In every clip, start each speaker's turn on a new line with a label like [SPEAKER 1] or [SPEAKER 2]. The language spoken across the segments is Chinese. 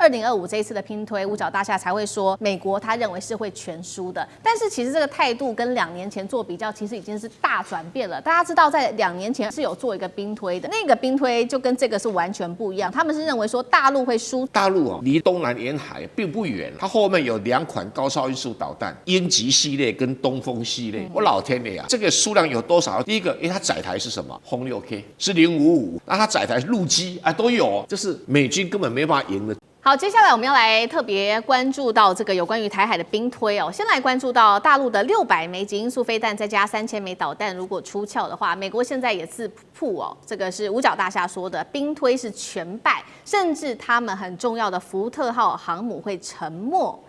[SPEAKER 1] 2025这一次的拼推，五角大厦才会说美国他认为是会全输的。但是其实这个态度跟2年前做比较，其实已经是大转变了。大家知道，在2年前是有做一个兵推的，那个兵推就跟这个是完全不一样。他们是认为说大陆会输，
[SPEAKER 2] 大陆离东南沿海并不远，它后面有2款高超音速导弹，鹰击系列跟东风系列。我老天爷啊，这个数量有多少？第一个，因为它载台是什么？轰6K 是055，那它载台陆基啊都有，就是美军根本没办法赢的。
[SPEAKER 1] 好，接下来我们要来特别关注到这个有关于台海的兵推哦。先来关注到大陆的600枚极音速飞弹，再加3000枚导弹，如果出鞘的话，美国现在也自曝哦，这个是五角大厦说的，兵推是全败，甚至他们很重要的福特号航母会沉没。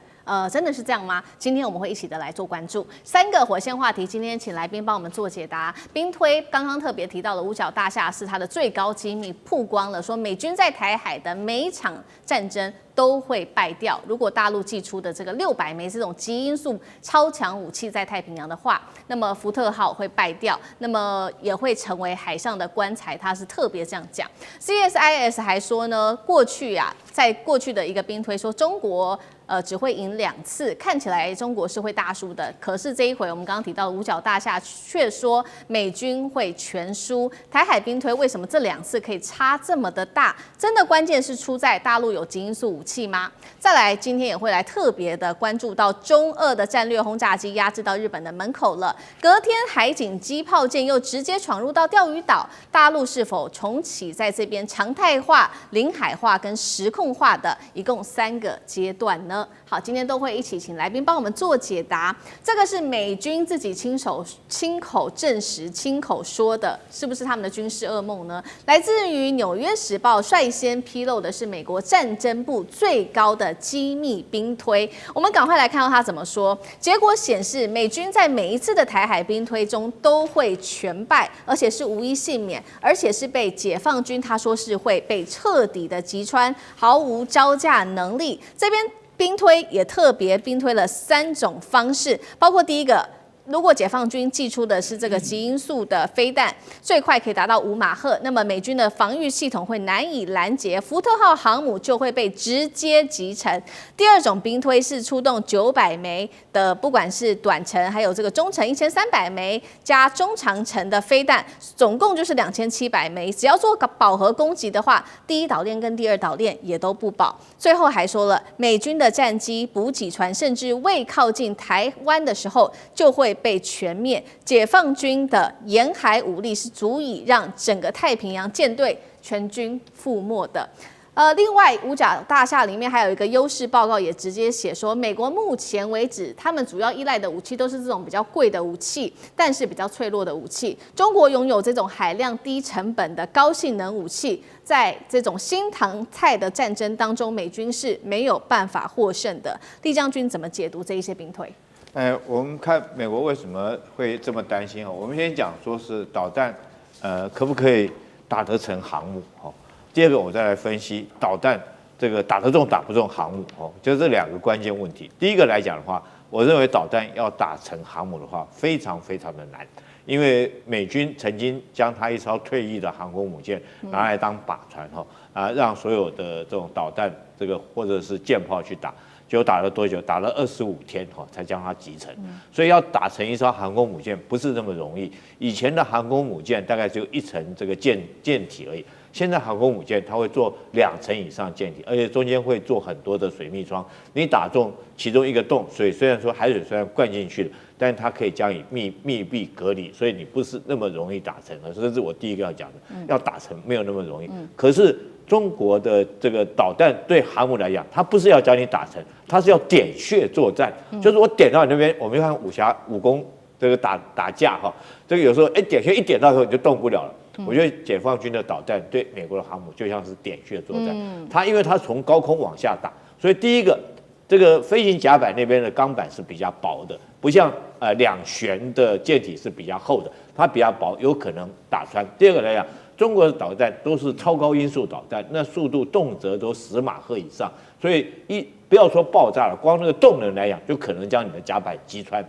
[SPEAKER 1] 真的是这样吗？今天我们会一起的来做关注3个火线话题。今天请来宾帮我们做解答。兵推刚刚特别提到的五角大厦是它的最高机密曝光了，说美军在台海的每一场战争都会败掉。如果大陆寄出的这个600枚这种极音速超强武器在太平洋的话，那么福特号会败掉，那么也会成为海上的棺材。他是特别这样讲。CSIS 还说呢，在过去的一个兵推说中国只会赢2次，看起来中国是会大输的。可是这一回我们刚刚提到的五角大厦却说美军会全输。台海兵推为什么这2次可以差这么的大？真的关键是出在大陆有极音速武器吗？再来，今天也会来特别的关注到中俄的战略轰炸机压制到日本的门口了。隔天海警机炮舰又直接闯入到钓鱼岛，大陆是否重启在这边常态化、领海化跟实控化的一共3个阶段呢？好，今天都会一起请来宾帮我们做解答。这个是美军自己亲口证实、亲口说的，是不是他们的军事噩梦呢？来自于《纽约时报》率先披露的是美国战争部最高的机密兵推。我们赶快来看到他怎么说。结果显示，美军在每一次的台海兵推中都会全败，而且是无一幸免，而且是被解放军他说是会被彻底的击穿，毫无招架能力。这边兵推也特别兵推了3种方式，包括第一个，如果解放军寄出的是这个极音速的飞弹，最快可以达到5马赫，那么美军的防御系统会难以拦截，福特号航母就会被直接击沉。第2种兵推是出动900枚的，不管是短程还有这个中程1300枚加中长程的飞弹，总共就是2700枚。只要做个饱和攻击的话，第1岛链跟第2岛链也都不保。最后还说了，美军的战机、补给船甚至未靠近台湾的时候就会被全灭，解放军的沿海武力是足以让整个太平洋舰队全军覆没的。另外，五角大厦里面还有一个优势报告，也直接写说，美国目前为止，他们主要依赖的武器都是这种比较贵的武器，但是比较脆弱的武器。中国拥有这种海量、低成本的高性能武器，在这种新唐菜的战争当中，美军是没有办法获胜的。厉将军怎么解读这一些兵推？
[SPEAKER 3] 我们看美国为什么会这么担心哦？我们先讲说是导弹，可不可以打得成航母？哦，第2个我再来分析导弹这个打得中打不中航母哦，就这2个关键问题。第一个来讲的话，我认为导弹要打成航母的话，非常非常的难，因为美军曾经将它一艘退役的航空母舰拿来当靶船让所有的这种导弹这个或者是舰炮去打。结果打了多久？打了25天才将它击沉。所以要打成一艘航空母舰不是那么容易。以前的航空母舰大概只有1层这个舰体而已，现在航空母舰它会做2层以上舰体，而且中间会做很多的水密窗。你打中其中一个洞，水虽然说海水虽然灌进去了，但是它可以将你密闭隔离，所以你不是那么容易打成。这是我第一个要讲的，要打成没有那么容易。可是中国的这个导弹对航母来讲，它不是要教你打成，它是要点穴作战，就是我点到你那边，我们看武功这个打架这个有时候点穴一点到以后你就动不了了。我觉得解放军的导弹对美国的航母就像是点穴作战，因为它从高空往下打，所以第一个这个飞行甲板那边的钢板是比较薄的，不像2旋的舰体是比较厚的，它比较薄，有可能打穿。第2个来讲，中国的导弹都是超高音速导弹，那速度动辄都10马赫以上，所以不要说爆炸了，光那个动能来讲，就可能将你的甲板击穿。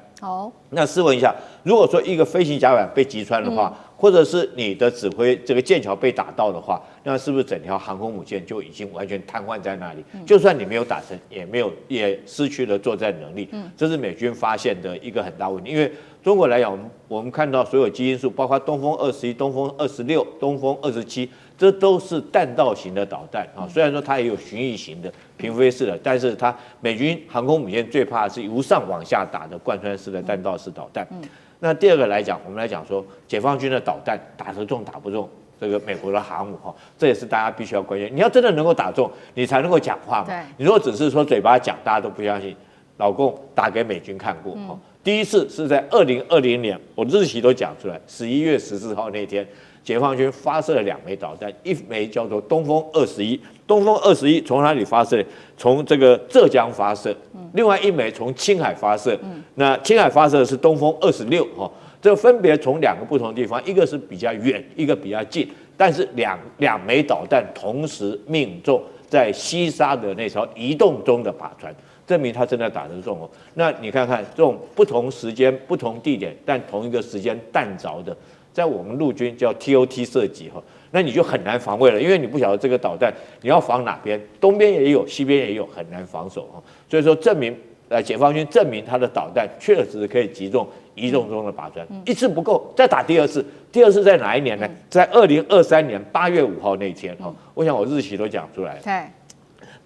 [SPEAKER 3] 那试问一下，如果说一个飞行甲板被击穿的话，或者是你的指挥这个舰桥被打到的话，那是不是整条航空母舰就已经完全瘫痪在那里？就算你没有打成，也失去了作战能力。这是美军发现的一个很大问题。因为中国来讲，我们看到所有基因数，包括东风21、东风26、东风27，这都是弹道型的导弹啊。虽然说它也有巡弋型的、平飞式的，但是它美军航空母舰最怕的是由上往下打的贯穿式的弹道式导弹。那第二个来讲，我们来讲说解放军的导弹打得中打不中，这个美国的航母哈，这也是大家必须要关心。你要真的能够打中，你才能够讲话嘛。你如果只是说嘴巴讲，大家都不相信。老共打给美军看过哈，第一次是在2020年，我日期都讲出来，11月14号那天，解放军发射了2枚导弹，一枚叫做东风21，东风21从哪里发射？从这个浙江发射，另外一枚从青海发射。那青海发射的是东风26哈，这分别从2个不同地方，一个是比较远，一个比较近，但是两枚导弹同时命中在西沙的那艘移动中的靶船。证明他真的打得中哦。那你看看这种不同时间、不同地点，但同一个时间弹着的，在我们陆军叫 TOT 射击哈，那你就很难防卫了，因为你不晓得这个导弹你要防哪边，东边也有，西边也有，很难防守哈。所以说证明解放军证明他的导弹确实可以击中移动中的靶船，一次不够，再打第二次。第二次在哪一年呢？在2023年8月5号那天哈，我想我日期都讲出来了。
[SPEAKER 1] 对。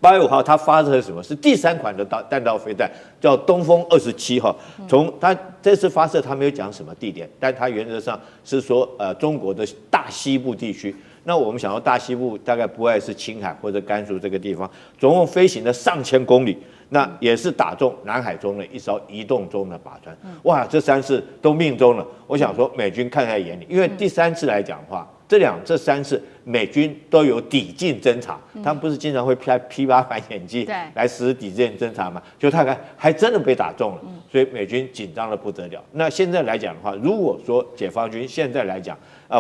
[SPEAKER 3] 8月5号，他发射的什么？是第3款的弹道飞弹，叫东风27哈。从他这次发射，他没有讲什么地点，但他原则上是说，中国的大西部地区。那我们想到大西部大概不外是青海或者甘肃这个地方，总共飞行了上千公里，那也是打中南海中的一艘移动中的靶船。哇，这3次都命中了。我想说，美军看在眼里，因为第3次来讲的话。这3次美军都有抵近侦察，他们不是经常会派 P8反潜机来实施抵近侦察吗？就他还真的被打中了，所以美军紧张的不得了。那现在来讲的话，如果说解放军现在来讲，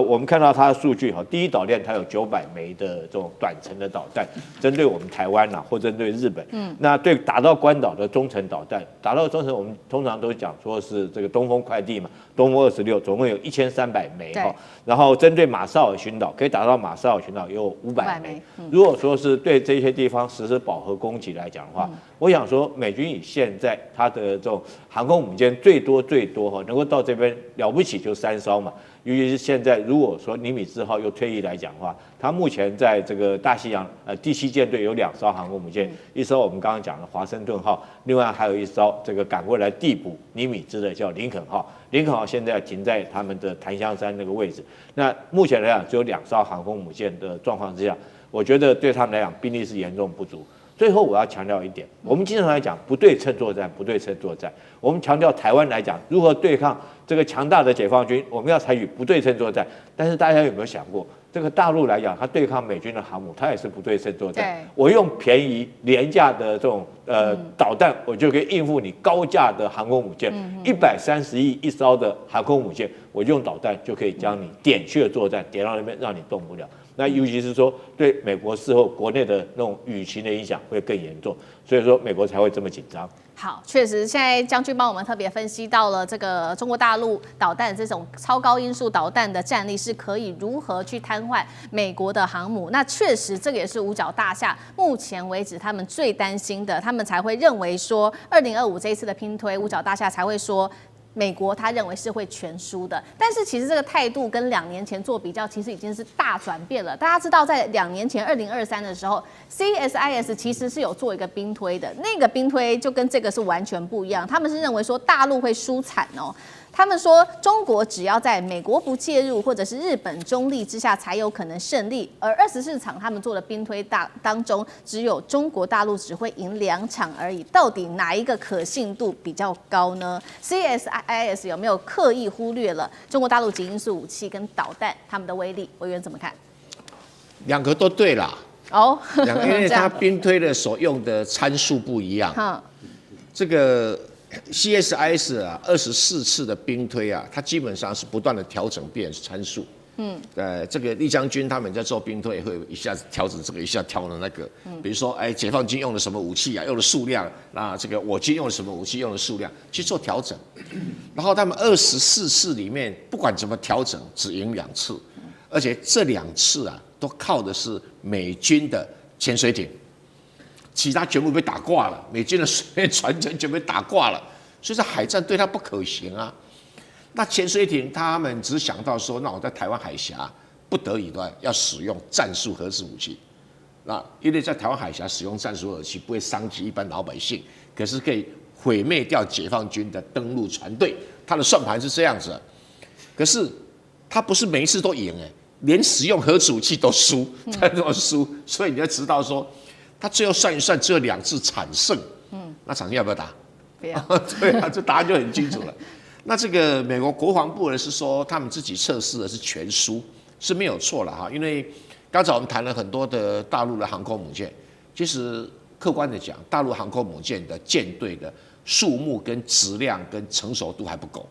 [SPEAKER 3] 我们看到它的数据哈，第一岛链它有900枚的这种短程的导弹，针对我们台湾或针对日本，那对打到关岛的中程导弹，打到中程我们通常都讲说是这个东风快递嘛，东风26总共有1300枚哈，然后针对马绍尔群岛可以打到马绍尔群岛有500枚。如果说是对这些地方实施饱和攻击来讲的话，我想说美军以现在它的这种航空母舰最多哈，能够到这边了不起就3艘嘛。尤其是现在，如果说尼米兹号又退役来讲的话，它目前在这个大西洋第7舰队有2艘航空母舰，一艘我们刚刚讲的华盛顿号，另外还有一艘这个赶过来递补尼米兹的叫林肯号。林肯号现在停在他们的檀香山那个位置。那目前来讲，只有2艘航空母舰的状况之下，我觉得对他们来讲兵力是严重不足。最后我要强调一点，我们经常来讲不对称作战，不对称作战。我们强调台湾来讲如何对抗这个强大的解放军，我们要采取不对称作战。但是大家有没有想过，这个大陆来讲，它对抗美军的航母，它也是不对称作战。我用便宜廉价的这种导弹，我就可以应付你高价的航空母舰，130亿一艘的航空母舰，我用导弹就可以将你点穴作战，点到那边让你动不了。那尤其是说对美国事后国内的那种舆情的影响会更严重，所以说美国才会这么紧张。
[SPEAKER 1] 好，确实，现在将军帮我们特别分析到了这个中国大陆导弹这种超高音速导弹的战力是可以如何去瘫痪美国的航母。那确实，这个也是五角大厦目前为止他们最担心的，他们才会认为说2025这一次的拼推，五角大厦才会说。美国他认为是会全输的，但是其实这个态度跟2年前做比较，其实已经是大转变了。大家知道，在2年前2023的时候 ，CSIS 其实是有做一个兵推的，那个兵推就跟这个是完全不一样。他们是认为说大陆会输惨哦。他们说，中国只要在美国不介入，或者是日本中立之下，才有可能胜利。而24场他们做的兵推当中，只有中国大陆只会赢2场而已。到底哪一个可信度比较高呢 ？CSIS 有没有刻意忽略了中国大陆极音速武器跟导弹他们的威力？委员怎么看
[SPEAKER 2] ？2个都对啦。
[SPEAKER 1] 哦，
[SPEAKER 2] 因为它兵推的所用的参数不一样。这个。CSIS 24次的兵推啊，它基本上是不断的调整变参数。这个李将军他们在做兵推，会一下子调整这个，一下调整那个。比如说，解放军用了什么武器啊，用的数量，那这个我军用了什么武器，用的数量去做调整。然后他们24次里面，不管怎么调整，只赢2次，而且这2次啊，都靠的是美军的潜水艇，其他全部被打挂了，美军的水面船全被打挂了，所以这海战对他不可行啊。那潜水艇他们只想到说，那我在台湾海峡不得已的要使用战术核子武器，那因为在台湾海峡使用战术核子武器不会伤及一般老百姓，可是可以毁灭掉解放军的登陆船队，他的算盘是这样子。可是他不是每一次都赢连使用核子武器都输，才这么输，所以你要知道说，他最后算一算，只有2次惨胜，那场要不要打？
[SPEAKER 1] 不要。
[SPEAKER 2] 对啊，这答案就很清楚了。那这个美国国防部呢是说，他们自己测试的是全输，是没有错了哈。因为刚才我们谈了很多的大陆的航空母舰，其实客观的讲，大陆航空母舰的舰队的数目跟质量跟成熟度还不够。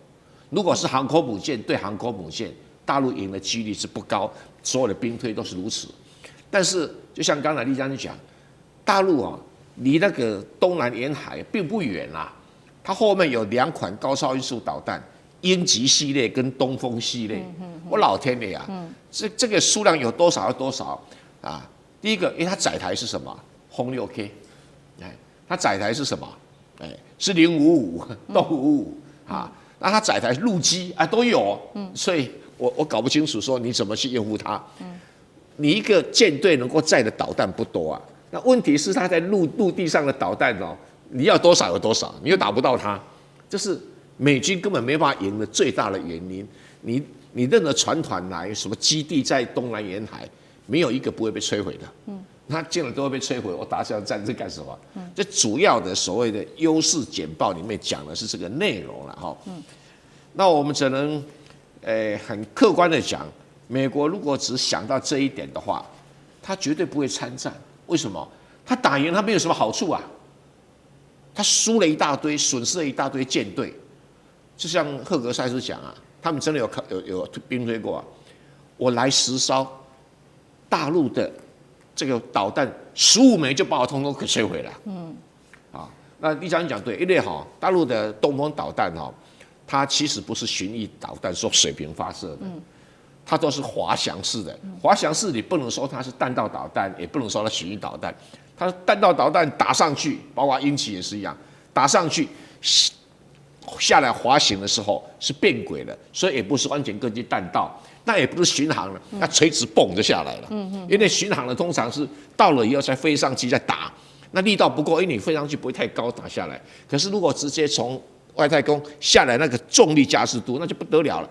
[SPEAKER 2] 如果是航空母舰对航空母舰，大陆赢的几率是不高，所有的兵推都是如此。但是就像刚才李将军讲，大陆离那个东南沿海并不远啦。它后面有2款高超音速导弹，鹰击系列跟东风系列。我老天爷啊！这个数量有多少有多少啊？第一个，因为它载台是什么？轰6K，它载台是什么？是055、动55啊。那它载台陆基都有，所以我搞不清楚说你怎么去应付它。你一个舰队能够载的导弹不多啊，那问题是它在陆地上的导弹你要多少有多少，你又打不到它，这是美军根本没办法赢的最大的原因。你任何船团来，什么基地在东南沿海，没有一个不会被摧毁的。它竟然都会被摧毁，我打这场战争干什么？这主要的所谓的优势简报里面讲的是这个内容了哈。那我们只能很客观的讲，美国如果只想到这一点的话，他绝对不会参战。为什么？他打赢他没有什么好处啊。他输了一大堆，损失了一大堆舰队，就像赫格塞斯讲啊，他们真的有兵推过啊。我来10艘，大陆的这个导弹15枚就把我通通给摧毁了。那李将军讲对，因为大陆的东风导弹它其实不是巡弋导弹，说水平发射的，它都是滑翔式的。滑翔式你不能说它是弹道导弹，也不能说它巡弋导弹。它弹道导弹打上去，包括鹰击也是一样，打上去下来滑行的时候是变轨的，所以也不是完全根据弹道，那也不是巡航了，那垂直蹦就下来了。因为巡航的通常是到了以后才飞上去再打，那力道不够，因为你飞上去不会太高打下来。可是如果直接从外太空下来，那个重力加速度那就不得了了。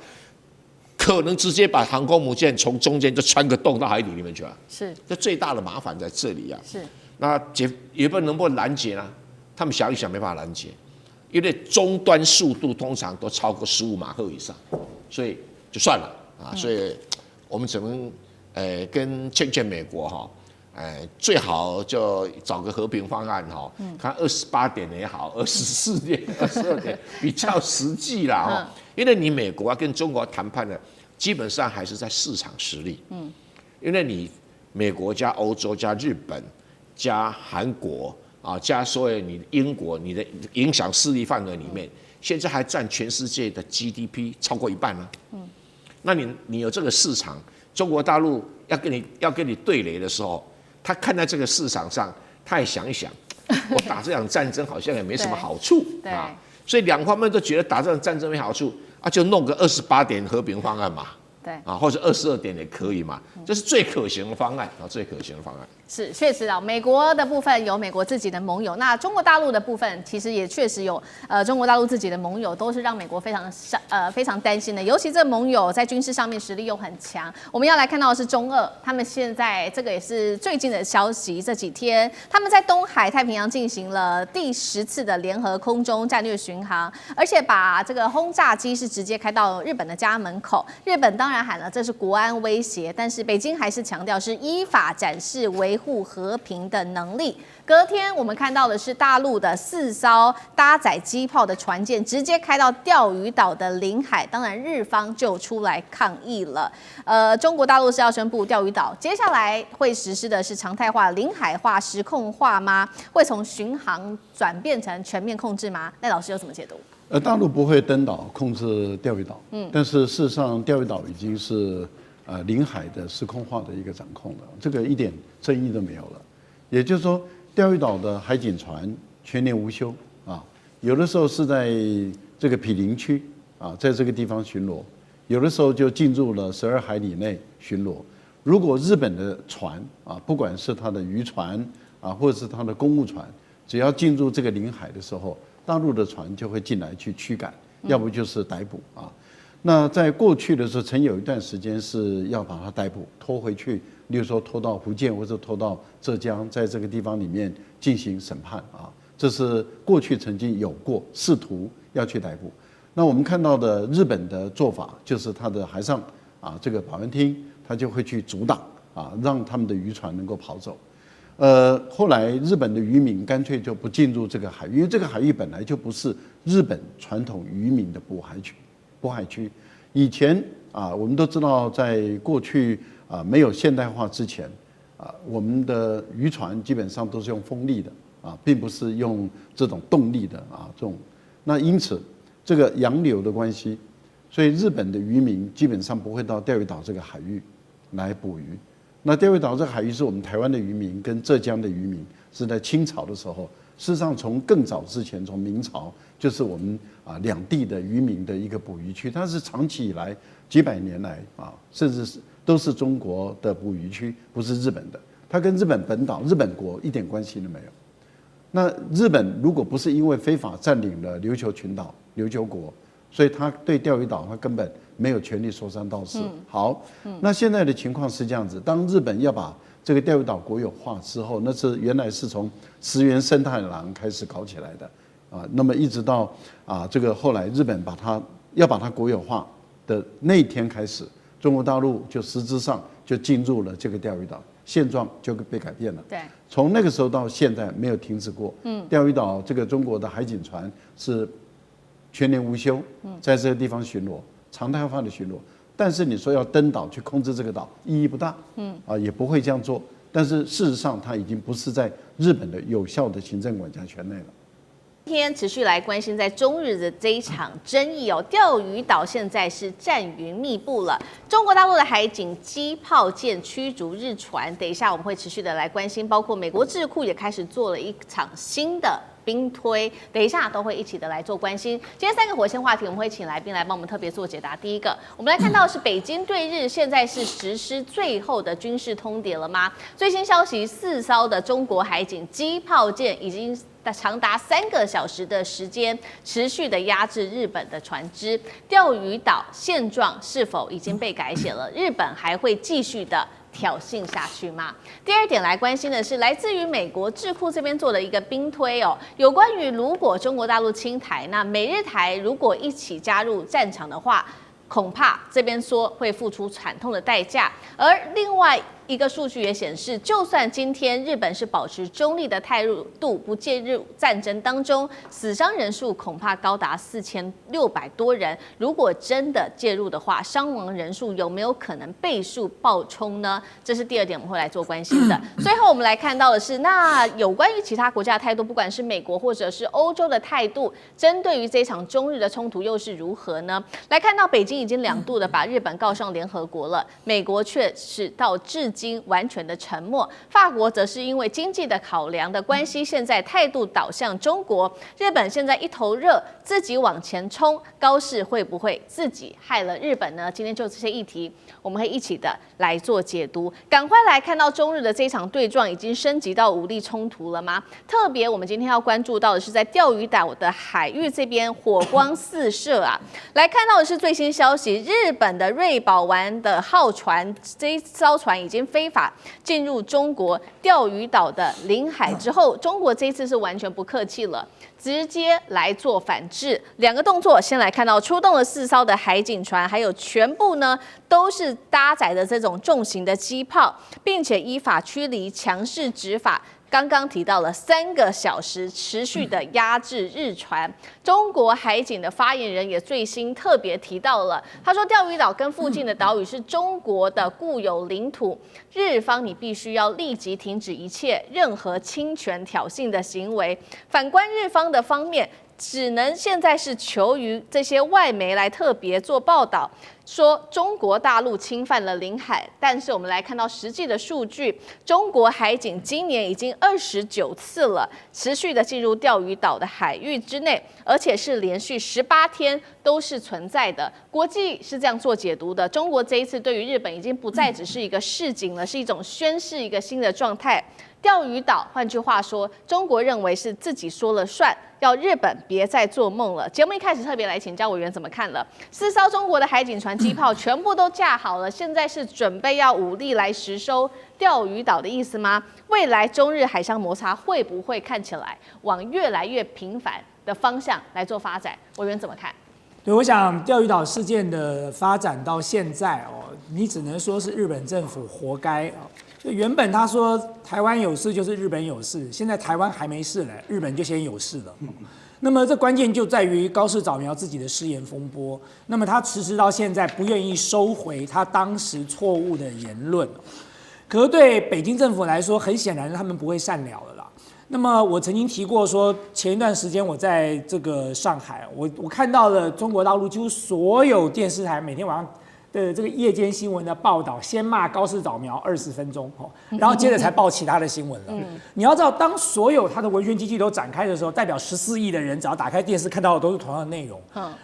[SPEAKER 2] 可能直接把航空母舰从中间就穿个洞到海底里面去了。
[SPEAKER 1] 是，
[SPEAKER 2] 这最大的麻烦在这里啊。
[SPEAKER 1] 是。
[SPEAKER 2] 那也不能不拦截呢？他们想一想没办法拦截，因为终端速度通常都超过15马赫以上，所以就算了啊。所以我们只能跟劝美国最好就找个和平方案看28点也好，24点、22点比较实际啦因为你美国跟中国谈判的基本上还是在市场实力，因为你美国加欧洲加日本。加韩国加所有你英国你的影响势力范围里面，现在还占全世界的 GDP 超过1半呢。那你有这个市场，中国大陆要跟你对垒的时候，他看在这个市场上，他也想一想，我打这场战争好像也没什么好处啊，所以2方面都觉得打这场战争没好处就弄个28点和平方案嘛。
[SPEAKER 1] 对
[SPEAKER 2] 或者22点也可以嘛，这是最可行的方案最可行的方案。
[SPEAKER 1] 是，确实美国的部分有美国自己的盟友，那中国大陆的部分其实也确实有中国大陆自己的盟友，都是让美国非常担心的。尤其这盟友在军事上面实力又很强。我们要来看到的是中俄，他们现在这个也是最近的消息，这几天他们在东海太平洋进行了第10次的联合空中战略巡航，而且把这个轰炸机是直接开到日本的家门口。日本当当然喊了这是国安威胁，但是北京还是强调是依法展示维护和平的能力。隔天我们看到的是大陆的4艘搭载机炮的船舰直接开到钓鱼岛的领海，当然日方就出来抗议了。中国大陆是要宣布钓鱼岛接下来会实施的是常态化、领海化、实控化吗？会从巡航转变成全面控制吗？赖老师有怎么解读？
[SPEAKER 4] 大陆不会登岛控制钓鱼岛，但是事实上钓鱼岛已经是领海的实控化的一个掌控了，这个一点争议都没有了。也就是说，钓鱼岛的海警船全年无休啊，有的时候是在这个毗邻区啊，在这个地方巡逻，有的时候就进入了12海里内巡逻。如果日本的船啊，不管是它的渔船啊，或者是它的公务船，只要进入这个领海的时候，大陆的船就会进来去驱赶，要不就是逮捕啊。那在过去的时候，曾有一段时间是要把它逮捕，拖回去，例如说拖到福建或者拖到浙江，在这个地方里面进行审判啊。这是过去曾经有过试图要去逮捕。那我们看到的日本的做法，就是它的海上啊这个保安厅，它就会去阻挡啊，让他们的渔船能够跑走。后来日本的渔民干脆就不进入这个海域，因为这个海域本来就不是日本传统渔民的捕海区。以前啊，我们都知道，在过去啊没有现代化之前啊，我们的渔船基本上都是用风力的啊，并不是用这种动力的啊这种。那因此这个洋流的关系，所以日本的渔民基本上不会到钓鱼岛这个海域来捕鱼。那钓鱼岛这个海域是我们台湾的渔民跟浙江的渔民是在清朝的时候，事实上从更早之前，从明朝就是我们两地的渔民的一个捕鱼区，它是长期以来几百年来啊，甚至是都是中国的捕鱼区，不是日本的。它跟日本本岛、日本国一点关系都没有。那日本如果不是因为非法占领了琉球群岛、琉球国，所以他对钓鱼岛他根本没有权利说三道四。好，那现在的情况是这样子：当日本要把这个钓鱼岛国有化之后，那是原来是从石原生太郎开始搞起来的啊，那么一直到这个后来日本要把它国有化的那一天开始，中国大陆就实质上就进入了这个钓鱼岛，现状就被改变了。
[SPEAKER 1] 对，
[SPEAKER 4] 从那个时候到现在没有停止过。钓鱼岛这个中国的海警船是全年无休，在这个地方巡逻，常态化的巡逻。但是你说要登岛去控制这个岛，意义不大，也不会这样做。但是事实上，它已经不是在日本的有效的行政管辖权内了。
[SPEAKER 1] 今天持续来关心在中日的这一场争议哦，钓鱼岛现在是战云密布了。中国大陆的海警机炮舰驱逐日船，等一下我们会持续的来关心，包括美国智库也开始做了一场新的兵推，等一下都会一起的来做关心。今天3个火线话题，我们会请来宾来帮我们特别做解答。第一个，我们来看到的是北京对日现在是实施最后的军事通牒了吗？最新消息，4艘的中国海警机炮舰已经长达3个小时的时间，持续的压制日本的船只。钓鱼岛现状是否已经被改写了？日本还会继续的挑衅下去吗？第二点来关心的是来自于美国智库这边做的一个兵推哦，有关于如果中国大陆侵台，那美日台如果一起加入战场的话，恐怕这边说会付出惨痛的代价。而另外一个数据也显示，就算今天日本是保持中立的态度，不介入战争当中，死伤人数恐怕高达4600多人。如果真的介入的话，伤亡人数有没有可能倍数爆冲呢？这是第二点，我们会来做关心的。最后我们来看到的是，那有关于其他国家的态度，不管是美国或者是欧洲的态度，针对于这场中日的冲突又是如何呢？来看到北京已经2度的把日本告上联合国了，美国却是到至今完全的沉默。法国则是因为经济的考量的关系，现在态度导向中国。日本现在一头热，自己往前冲，高市会不会自己害了日本呢？今天就这些议题，我们会一起的来做解读。赶快来看到中日的这场对撞已经升级到武力冲突了吗？特别我们今天要关注到的是在钓鱼岛的海域这边火光四射啊！来看到的是最新消息，日本的瑞宝丸的号船这一艘船已经非法进入中国钓鱼岛的领海之后，中国这一次是完全不客气了，直接来做反制。2个动作，先来看到出动了4艘的海警船，还有全部呢都是搭载的这种重型的机炮，并且依法驱离，强势执法。刚刚提到了3个小时持续的压制日船，中国海警的发言人也最新特别提到了，他说钓鱼岛跟附近的岛屿是中国的固有领土，日方你必须要立即停止一切任何侵权挑衅的行为。反观日方的方面，只能现在是求于这些外媒来特别做报道，说中国大陆侵犯了领海。但是我们来看到实际的数据，中国海警今年已经29次了，持续的进入钓鱼岛的海域之内，而且是连续18天都是存在的。国际是这样做解读的，中国这一次对于日本已经不再只是一个示警了，是一种宣示一个新的状态。钓鱼岛，换句话说，中国认为是自己说了算，要日本别再做梦了。节目一开始特别来请教委员怎么看了？4艘中国的海警船机炮全部都架好了，现在是准备要武力来实收钓鱼岛的意思吗？未来中日海上摩擦会不会看起来往越来越频繁的方向来做发展？委员怎么看？
[SPEAKER 5] 对，我想钓鱼岛事件的发展到现在你只能说是日本政府活该就原本他说台湾有事就是日本有事，现在台湾还没事了，日本就先有事了。那么这关键就在于高市早苗自己的失言风波，那么他迟迟到现在不愿意收回他当时错误的言论。可是对北京政府来说，很显然他们不会善了了啦。那么我曾经提过说，前一段时间我在这个上海，我看到了中国大陆几乎所有电视台每天晚上的这个夜间新闻的报道，先骂高市早苗20分钟，然后接着才报其他的新闻了。你要知道，当所有他的文宣机器都展开的时候，代表14亿的人只要打开电视看到的都是同样的内容。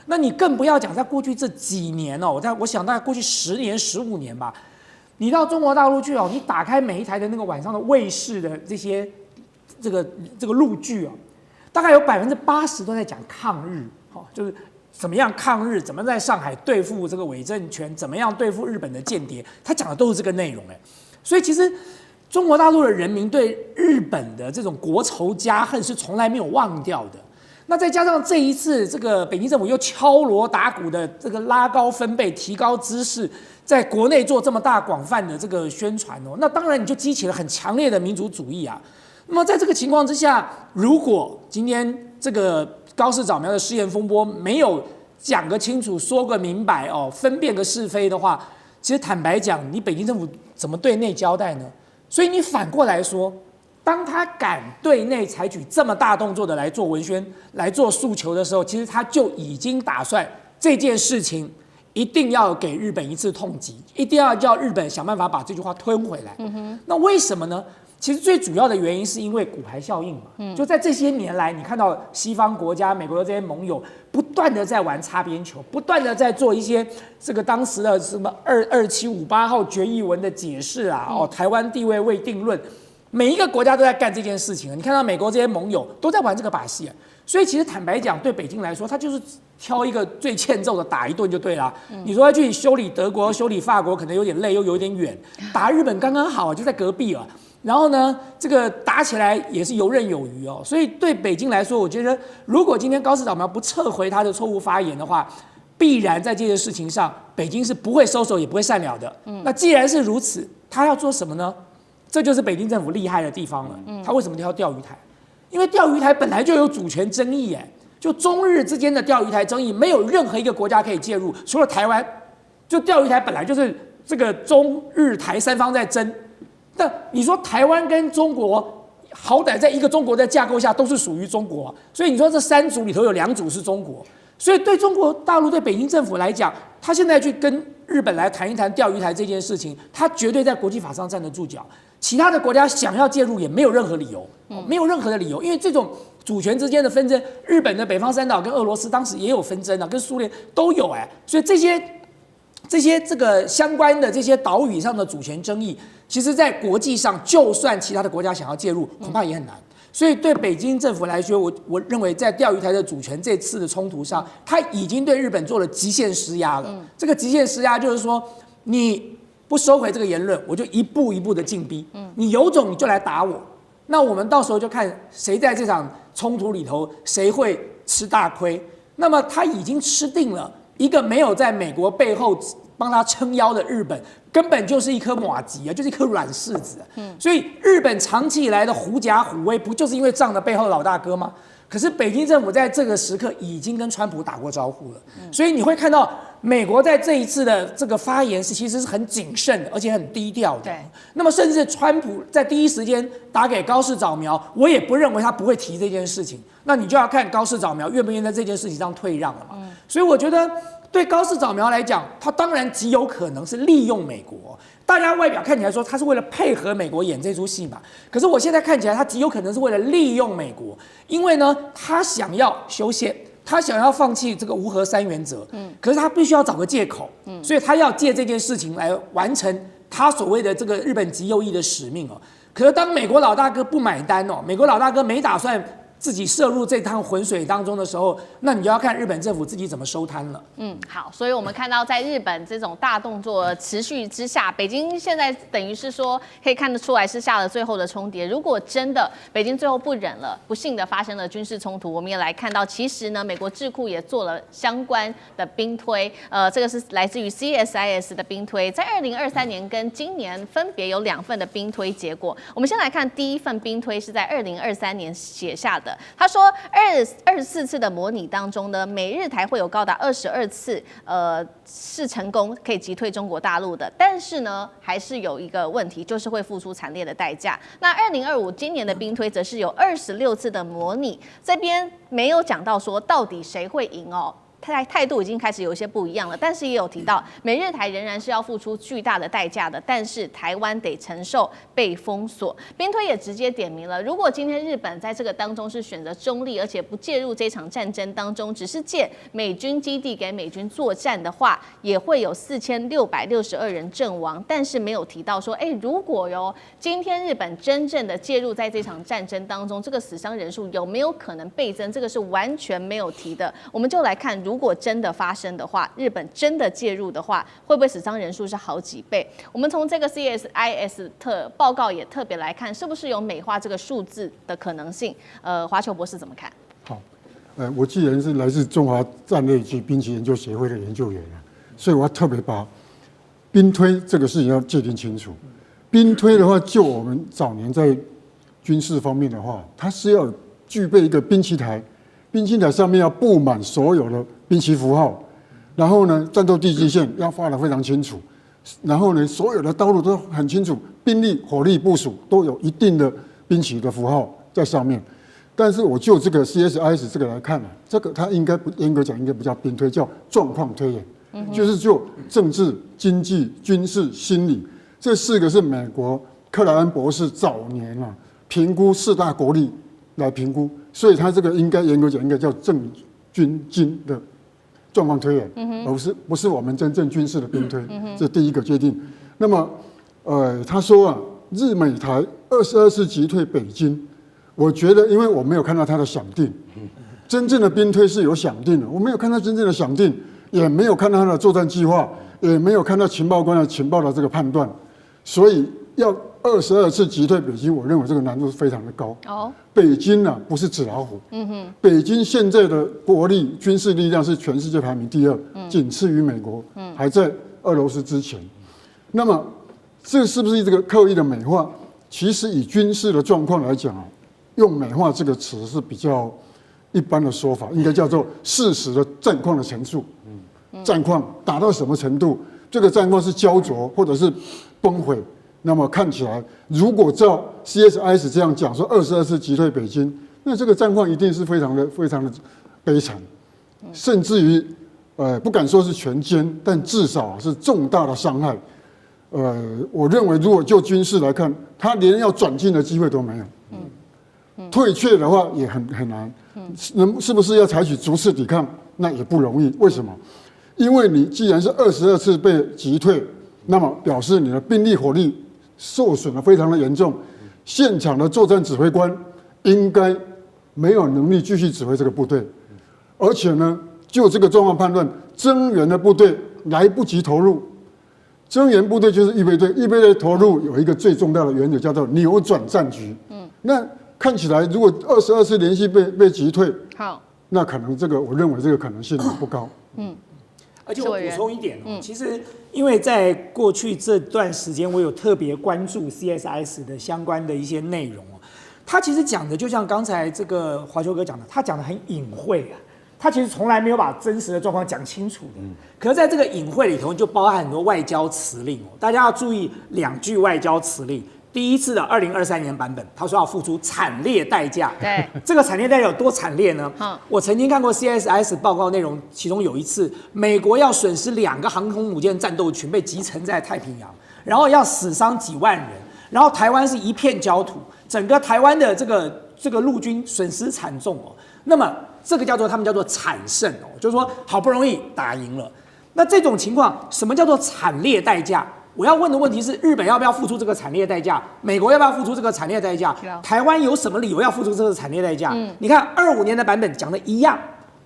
[SPEAKER 5] 那你更不要讲在过去这几年我想大概过去10年、15年吧，你到中国大陆去你打开每一台的那个晚上的卫视的这些这个陆剧大概有80%都在讲抗日，就是怎么样抗日，怎么在上海对付这个伪政权，怎么样对付日本的间谍，他讲的都是这个内容所以其实中国大陆的人民对日本的这种国仇家恨是从来没有忘掉的。那再加上这一次这个北京政府又敲锣打鼓的这个拉高分贝、提高知识，在国内做这么大广泛的这个宣传那当然你就激起了很强烈的民族主义啊。那么在这个情况之下，如果今天这个高市早苗的失言风波没有讲个清楚、说个明白分辨个是非的话，其实坦白讲，你北京政府怎么对内交代呢？所以你反过来说，当他敢对内采取这么大动作的来做文宣、来做诉求的时候，其实他就已经打算这件事情一定要给日本一次痛击，一定要叫日本想办法把这句话吞回来。那为什么呢？其实最主要的原因是因为骨牌效应嘛，就在这些年来，你看到西方国家、美国的这些盟友不断的在玩擦边球，不断的在做一些这个当时的什么2758号决议文的解释台湾地位未定论，每一个国家都在干这件事情。你看到美国这些盟友都在玩这个把戏所以其实坦白讲，对北京来说，他就是挑一个最欠揍的打一顿就对了。你说要去修理德国、修理法国，可能有点累又有点远，打日本刚刚好就在隔壁然后呢，这个打起来也是游刃有余所以对北京来说，我觉得如果今天高市早苗不撤回他的错误发言的话，必然在这件事情上，北京是不会收手也不会善了的。那既然是如此，他要做什么呢？这就是北京政府厉害的地方了。他为什么挑钓鱼台？因为钓鱼台本来就有主权争议就中日之间的钓鱼台争议，没有任何一个国家可以介入，除了台湾。就钓鱼台本来就是这个中日台3方在争。但你说台湾跟中国，好歹在一个中国的架构下都是属于中国所以你说这3组里头有2组是中国，所以对中国大陆、对北京政府来讲，他现在去跟日本来谈一谈钓鱼台这件事情，他绝对在国际法上站得住脚。其他的国家想要介入也没有任何理由，没有任何的理由，因为这种主权之间的纷争，日本的北方三岛跟俄罗斯当时也有纷争跟苏联都有所以这些这个相关的这些岛屿上的主权争议，其实在国际上，就算其他的国家想要介入，恐怕也很难。所以对北京政府来说，我认为在钓鱼台的主权这次的冲突上，他已经对日本做了极限施压了。这个极限施压就是说，你不收回这个言论，我就一步一步的进逼。你有种你就来打我，那我们到时候就看谁在这场冲突里头谁会吃大亏。那么他已经吃定了一个没有在美国背后帮他撑腰的日本，根本就是一颗马吉啊，就是一颗软柿子。所以日本长期以来的狐假虎威，不就是因为仗着背后的老大哥吗？可是北京政府在这个时刻已经跟川普打过招呼了，所以你会看到美国在这一次的这个发言其实是很谨慎的，而且很低调的。
[SPEAKER 1] 对。
[SPEAKER 5] 那么甚至川普在第一时间打给高市早苗，我也不认为他不会提这件事情。那你就要看高市早苗愿不愿意在这件事情上退让了嘛。所以我觉得对高市早苗来讲，他当然极有可能是利用美国。大家外表看起来说他是为了配合美国演这出戏嘛，可是我现在看起来他极有可能是为了利用美国，因为呢他想要修宪，他想要放弃这个无核三原则，可是他必须要找个借口，所以他要借这件事情来完成他所谓的这个日本极右翼的使命哦。可是当美国老大哥不买单哦，美国老大哥没打算自己涉入这趟浑水当中的时候，那你就要看日本政府自己怎么收摊了。
[SPEAKER 1] 好，所以我们看到在日本这种大动作持续之下，北京现在等于是说可以看得出来是下了最后的冲跌。如果真的北京最后不忍了，不幸的发生了军事冲突，我们也来看到，其实呢，美国智库也做了相关的兵推，这个是来自于 CSIS 的兵推，在2023年跟今年分别有2份的兵推结果。我们先来看第一份兵推是在2023年写下的。他说，24次的模拟当中呢，美日台会有高达22次，是成功可以击退中国大陆的，但是呢，还是有一个问题，就是会付出惨烈的代价。那2025今年的兵推则是有26次的模拟，这边没有讲到说到底谁会赢哦。态度已经开始有一些不一样了，但是也有提到美日台仍然是要付出巨大的代价的，但是台湾得承受被封锁。兵推也直接点明了，如果今天日本在这个当中是选择中立，而且不介入这场战争当中，只是借美军基地给美军作战的话，也会有4662人阵亡，但是没有提到说，如果今天日本真正的介入在这场战争当中，这个死伤人数有没有可能倍增，这个是完全没有提的。我们就来看，如果真的发生的话，日本真的介入的话，会不会死伤人数是好几倍？我们从这个 CSIS 报告也特别来看，是不是有美化这个数字的可能性？华球博士怎么看？
[SPEAKER 6] 好，我既然是来自中华战略及兵棋研究协会的研究员啊，所以我要特别把兵推这个事情要界定清楚。兵推的话，就我们早年在军事方面的话，它是要具备一个兵棋台。兵棋台上面要布满所有的兵棋符号，然后呢，战斗地基线要画得非常清楚，然后呢，所有的道路都很清楚，兵力、火力部署都有一定的兵棋的符号在上面。但是我就这个 CSIS 这个来看啊，这个它应该不严格讲应该不叫兵推，叫状况推演，就是就政治、经济、军事、心理这4个是美国克莱恩博士早年啊评估4大国力来评估。所以他这个应该严格讲，应该叫政军经的状况推演，而不是我们真正军事的兵推，这第一个决定。那么，他说啊，日美台22次击退北京，我觉得因为我没有看到他的想定，真正的兵推是有想定的，我没有看到真正的想定，也没有看到他的作战计划，也没有看到情报官的情报的这个判断，所以要22次击退北京，我认为这个难度非常的高。北京啊不是纸老虎，北京现在的国力、军事力量是全世界排名第2，仅次于美国，还在俄罗斯之前。那么这是不是这个刻意的美化？其实以军事的状况来讲啊，用美化这个词是比较一般的说法，应该叫做事实的战况的陈述。战况打到什么程度？这个战况是焦灼或者是崩毁？那么看起来，如果照 CSIS 这样讲说22次击退北京，那这个战况一定是非常的悲惨，甚至于不敢说是全歼，但至少是重大的伤害。我认为如果就军事来看，他连要转进的机会都没有，退却的话也很难。是不是要采取逐次抵抗？那也不容易。为什么？因为你既然是22次被击退，那么表示你的兵力火力受损的非常的严重，现场的作战指挥官应该没有能力继续指挥这个部队，而且呢，就这个状况判断，增援的部队来不及投入，增援部队就是预备队，预备队投入有一个最重要的原则叫做扭转战局。那看起来如果22次连续被击退，
[SPEAKER 1] 好，
[SPEAKER 6] 那可能我认为这个可能性不高。
[SPEAKER 5] 而且我补充一点其实因为在过去这段时间，我有特别关注 CSIS 的相关的一些内容他其实讲的就像刚才这个华秋哥讲的，他讲的很隐晦啊，他其实从来没有把真实的状况讲清楚的。可是在这个隐晦里头，就包含很多外交辞令大家要注意2句外交辞令。第一次的2023年版本，他说要付出惨烈代价。
[SPEAKER 1] 对，
[SPEAKER 5] 这个惨烈代价有多惨烈呢？我曾经看过 CSIS 报告内容，其中有一次，美国要损失2个航空母舰战斗群被击沉在太平洋，然后要死伤几万人，然后台湾是一片焦土，整个台湾的这个陆军损失惨重那么这个他们叫做惨胜就是说好不容易打赢了。那这种情况，什么叫做惨烈代价？我要问的问题是，日本要不要付出这个惨烈代价？美国要不要付出这个惨烈代价？台湾有什么理由要付出这个惨烈代价？你看25年的版本讲的一样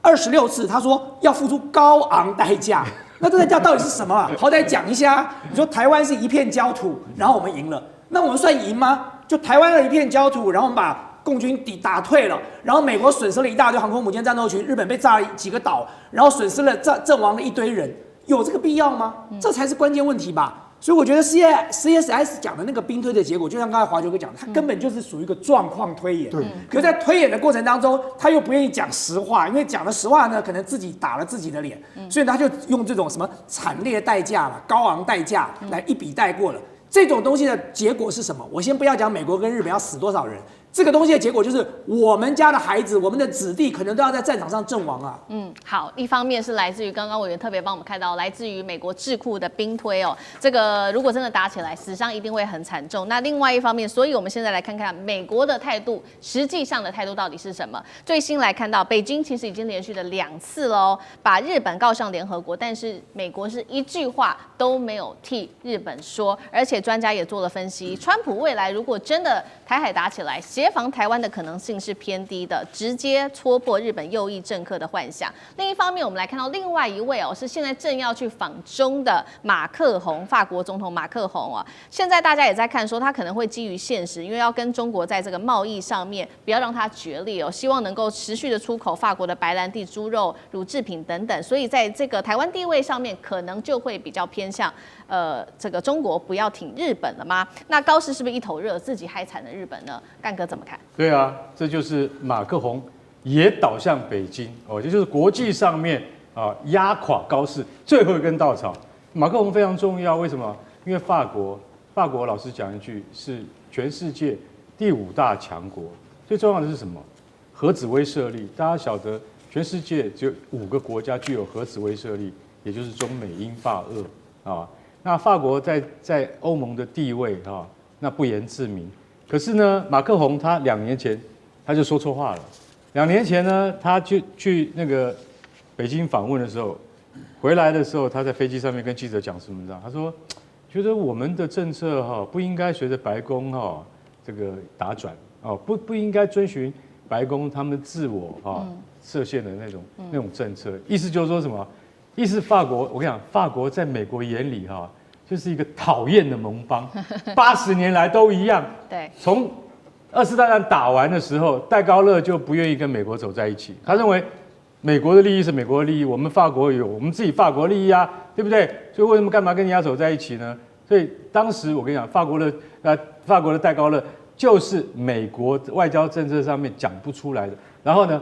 [SPEAKER 5] ，26次他说要付出高昂代价。那这代价到底是什么好歹讲一下。你说台湾是一片焦土，然后我们赢了，那我们算赢吗？就台湾的一片焦土，然后我们把共军打退了，然后美国损失了一大堆航空母舰战斗群，日本被炸了几个岛，然后损失了阵亡了一堆人，有这个必要吗？这才是关键问题吧。所以我觉得 CSIS 讲的那个兵推的结果，就像刚才华球哥讲的，他根本就是属于一个状况推演。可是在推演的过程当中，他又不愿意讲实话，因为讲的实话呢，可能自己打了自己的脸，所以他就用这种什么惨烈代价啦、高昂代价来一笔带过了。这种东西的结果是什么？我先不要讲美国跟日本要死多少人，这个东西的结果就是我们家的孩子、我们的子弟可能都要在战场上阵亡啊。
[SPEAKER 1] 好，一方面是来自于刚刚委员特别帮我们看到，来自于美国智库的兵推这个如果真的打起来，死伤一定会很惨重。那另外一方面，所以我们现在来看看美国的态度，实际上的态度到底是什么？最新来看到，北京其实已经连续的2次了把日本告上联合国，但是美国是一句话都没有替日本说，而且专家也做了分析，川普未来如果真的台海打起来，协防台湾的可能性是偏低的，直接戳破日本右翼政客的幻想。另一方面，我们来看到另外一位是现在正要去访中的马克宏，法国总统马克宏现在大家也在看说他可能会基于现实，因为要跟中国在这个贸易上面不要让它决裂希望能够持续的出口法国的白兰地、猪肉、乳制品等等，所以在这个台湾地位上面，可能就会比较偏向这个中国不要挺日本了吗？那高市是不是一头热，自己害惨了日本呢？干哥怎么看？
[SPEAKER 7] 对啊，这就是马克宏也倒向北京这就是国际上面压垮高市最后一根稻草。马克宏非常重要，为什么？因为法国老实讲一句，是全世界第5大强国。最重要的是什么？核子威慑力。大家晓得，全世界只有5个国家具有核子威慑力，也就是中美英法俄那法国在欧盟的地位那不言自明。可是呢，马克宏他2年前他就说错话了。2年前呢，他去那个北京访问的时候，回来的时候，他在飞机上面跟记者讲什么？你知道？他说，觉得我们的政策不应该随着白宫这个打转不应该遵循白宫他们自我设限的那种政策。意思就是说什么？意思法国，我跟你讲，法国在美国眼里就是一个讨厌的盟邦，80年来都一样。
[SPEAKER 1] 对，
[SPEAKER 7] 从2次大战打完的时候，戴高乐就不愿意跟美国走在一起。他认为美国的利益是美国的利益，我们法国有我们自己法国利益啊，对不对？所以为什么干嘛跟人家走在一起呢？所以当时我跟你讲，法国的戴高乐就是美国外交政策上面讲不出来的。然后呢，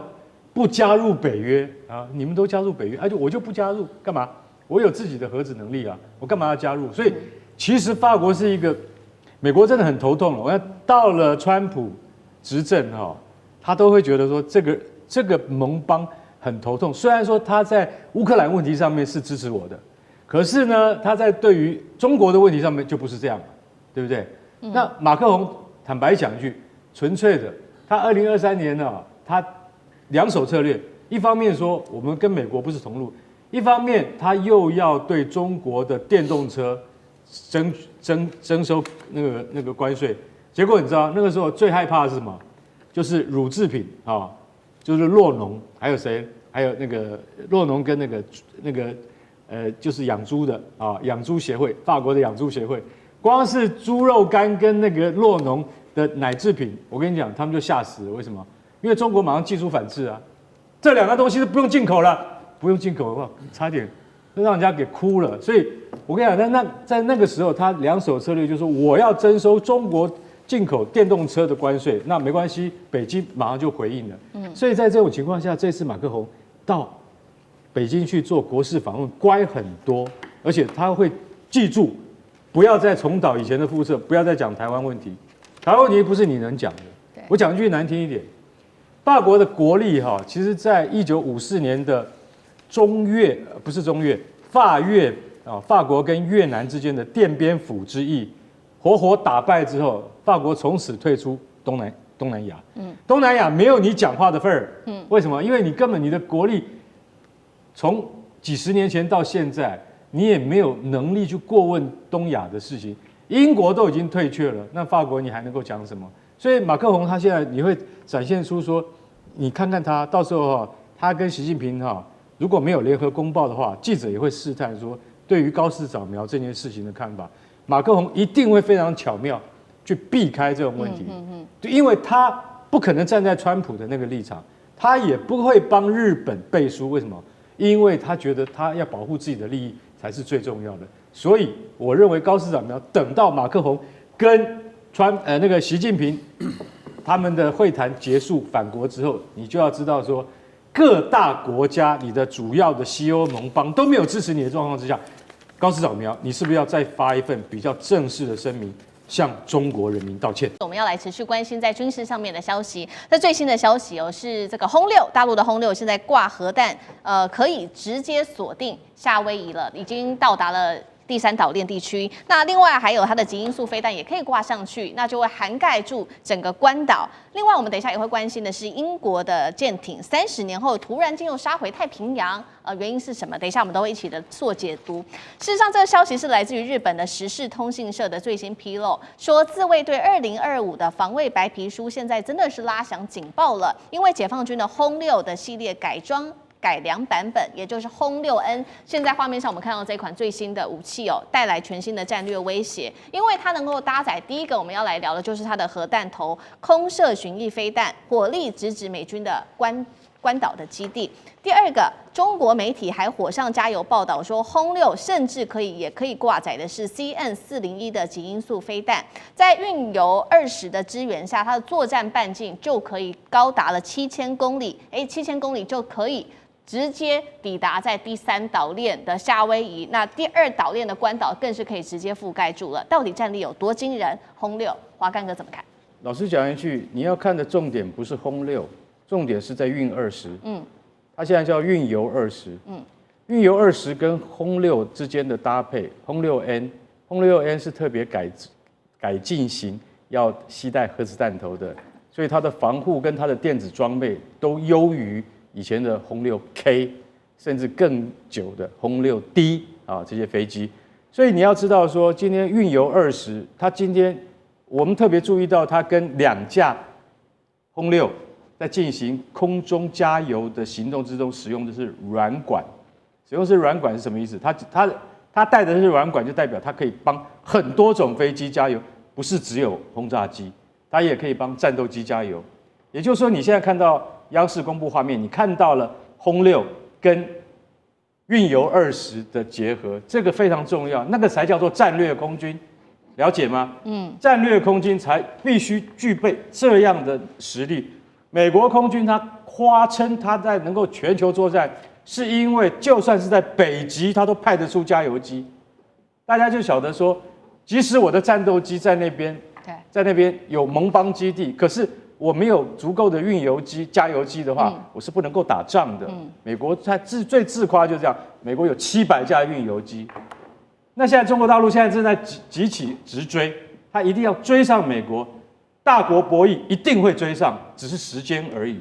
[SPEAKER 7] 不加入北约你们都加入北约，我就不加入，干嘛？我有自己的核子能力啊，我干嘛要加入？所以其实法国是一个，美国真的很头痛了。我看到了川普执政他都会觉得说这个盟邦很头痛。虽然说他在乌克兰问题上面是支持我的，可是呢，他在对于中国的问题上面就不是这样，对不对？那马克宏坦白讲一句，纯粹的，他2023年他2手策略，一方面说我们跟美国不是同路。一方面，他又要对中国的电动车征收那个关税，结果你知道那个时候最害怕的是什么？就是乳制品就是洛农，还有谁？还有那个洛农跟那个就是养猪的啊，养猪协会，法国的养猪协会，光是猪肉干跟那个酪农的奶制品，我跟你讲，他们就吓死了。为什么？因为中国马上技术反制啊，这两个东西都不用进口了，不用进口的话，差点让人家给哭了。所以我跟你讲，在那个时候，他两手策略就是说，我要征收中国进口电动车的关税，那没关系，北京马上就回应了。所以在这种情况下，这次马克宏到北京去做国事访问，乖很多，而且他会记住，不要再重蹈以前的覆辙，不要再讲台湾问题。台湾问题不是你能讲的。我讲一句难听一点，法国的国力哈，其实在1954年的法越啊，法国跟越南之间的奠边府之役，活活打败之后，法国从此退出东南亚。东南亚没有你讲话的份儿。为什么？因为你根本你的国力从几十年前到现在，你也没有能力去过问东亚的事情。英国都已经退却了，那法国你还能够讲什么？所以马克宏他现在你会展现出说，你看看他到时候哈，他跟习近平哈，如果没有联合公报的话，记者也会试探说对于高市早苗这件事情的看法，马克宏一定会非常巧妙去避开这种问题，就因为他不可能站在川普的那个立场，他也不会帮日本背书，为什么？因为他觉得他要保护自己的利益才是最重要的。所以我认为高市早苗等到马克宏跟那个习近平他们的会谈结束返国之后，你就要知道说，各大国家你的主要的西欧盟邦都没有支持你的状况之下，高市早苗你是不是要再发一份比较正式的声明，向中国人民道歉？
[SPEAKER 1] 我们要来持续关心在军事上面的消息。那最新的消息哦，是这个轰六，大陆的轰六现在挂核弹，可以直接锁定夏威夷了，已经到达了第三岛链地区。那另外还有它的极音速飞弹也可以挂上去，那就会涵盖住整个关岛。另外我们等一下也会关心的是英国的舰艇30年后突然间又杀回太平洋，原因是什么？等一下我们都会一起的做解读。事实上，这个消息是来自于日本的时事通信社的最新披露，说自卫队2025的防卫白皮书现在真的是拉响警报了，因为解放军的轰六的系列改良版本，也就是轰6N，现在画面上我们看到这款最新的武器哦，带来全新的战略威胁，因为它能够搭载第一个我们要来聊的就是它的核弹头空射巡弋飞弹，火力直指美军的关岛的基地。第二个，中国媒体还火上加油报道说，轰六甚至也可以挂载的是 CN401的极音速飞弹，在运油20的支援下，它的作战半径就可以高达了7000公里，7000公里就可以直接抵达在第三岛链的夏威夷，那第二岛链的关岛更是可以直接覆盖住了。到底战力有多惊人？轰六，华干哥怎么看？
[SPEAKER 7] 老实讲一句，你要看的重点不是轰六，重点是在运20。它现在叫运油20。运油20跟轰六之间的搭配，轰6N 是特别改进型，要携带核子弹头的，所以它的防护跟它的电子装备都优于以前的轰6K， 甚至更久的轰6D 啊这些飞机。所以你要知道说，今天运油20，它今天我们特别注意到，它跟2架轰6在进行空中加油的行动之中，使用的是软管。使用是软管是什么意思？它带的是软管，就代表它可以帮很多种飞机加油，不是只有轰炸机，它也可以帮战斗机加油。也就是说，你现在看到央视公布画面，你看到了轰6跟运油20的结合，这个非常重要，那个才叫做战略空军，了解吗？战略空军才必须具备这样的实力。美国空军它夸称它在能够全球作战，是因为就算是在北极，它都派得出加油机。大家就晓得说，即使我的战斗机在那边，在那边有盟邦基地，可是我没有足够的运油机、加油机的话，我是不能够打仗的。美国它最自夸就是这样，美国有700架运油机。那现在中国大陆现在正在急起直追，它一定要追上美国。大国博弈一定会追上，只是时间而已。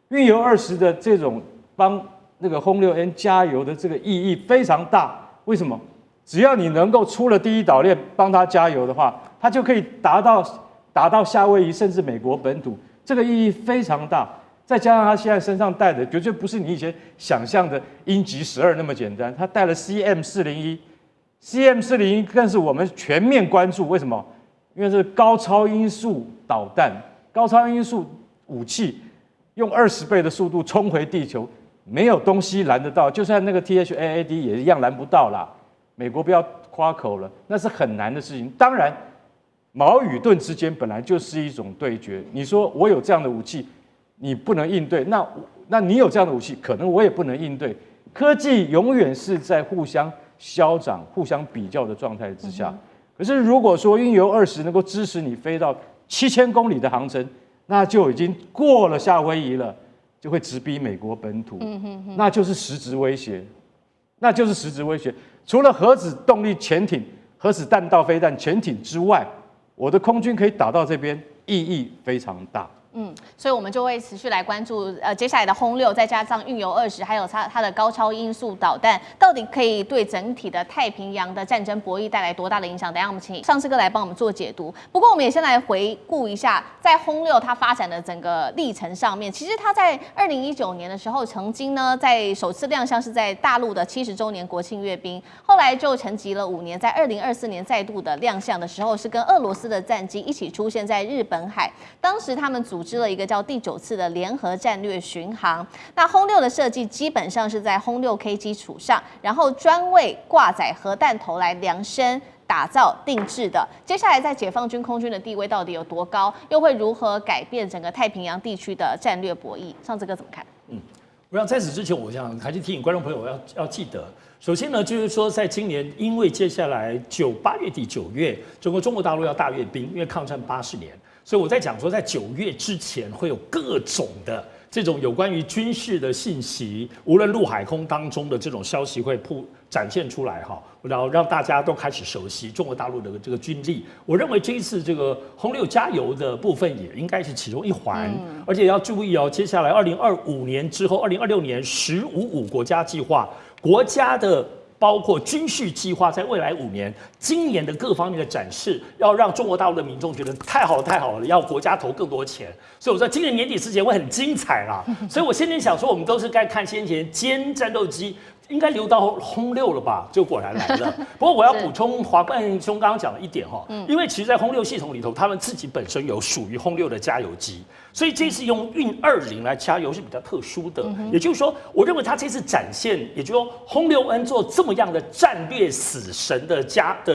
[SPEAKER 7] 运油20的这种帮那个轰6N 加油的这个意义非常大。为什么？只要你能够出了第一岛链帮他加油的话，他就可以打到夏威夷甚至美国本土，这个意义非常大。再加上他现在身上带的绝对不是你以前想象的鹰击12那么简单，他带了 CM401 更是我们全面关注。为什么？因为是高超音速导弹、高超音速武器，用20倍的速度冲回地球，没有东西拦得到，就算那个 THAAD 也一样拦不到啦。美国不要夸口了，那是很难的事情。当然，矛与盾之间本来就是一种对决。你说我有这样的武器，你不能应对，那你有这样的武器，可能我也不能应对。科技永远是在互相消长、互相比较的状态之下。可是如果说运油20能够支持你飞到7000公里的航程，那就已经过了夏威夷了，就会直逼美国本土，那就是实质威胁，除了核子动力潜艇、核子弹道飞弹潜艇之外，我的空军可以打到这边，意义非常大。
[SPEAKER 1] 所以我们就会持续来关注接下来的轰6，再加上运油20，还有它的高超音速导弹，到底可以对整体的太平洋的战争博弈带来多大的影响？等一下我们请上士哥来帮我们做解读。不过我们也先来回顾一下，在轰6它发展的整个历程上面，其实它在2019年的时候，曾经呢在首次亮相是在大陆的70周年国庆阅兵，后来就沉寂了5年，在2024年再度的亮相的时候，是跟俄罗斯的战机一起出现在日本海，当时他们组织了一个叫第9次的联合战略巡航。那轰6的设计基本上是在轰6K 基础上，然后专为挂载核弹头来量身打造定制的。接下来在解放军空军的地位到底有多高，又会如何改变整个太平洋地区的战略博弈？上士哥怎么看？
[SPEAKER 8] 我想在此之前，我想还是提醒观众朋友要记得，首先呢，就是说在今年，因为接下来8月底9月，整个中国大陆要大阅兵，因为抗战80年。所以我在讲说，在9月之前会有各种的这种有关于军事的信息，无论陆海空当中的这种消息会展现出来哈，然后让大家都开始熟悉中国大陆的这个军力。我认为这一次这个轰6加油的部分也应该是其中一环，而且要注意哦，接下来2025年之后，2026年“15+5”国家计划，国家的包括军事计划，在未来5年，今年的各方面的展示，要让中国大陆的民众觉得太好了，太好了，要国家投更多钱。所以我说，今年年底之前会很精彩啦。所以我先前想说，我们都是该看先前歼战斗机。应该留到轰6了吧？就果然来了。不过我要补充华冠兄刚刚讲的一点哈，因为其实，在轰6系统里头，他们自己本身有属于轰6的加油机，所以这次用运20来加油是比较特殊的。也就是说，我认为他这次展现，也就是说，轰6N 做这么样的战略死神的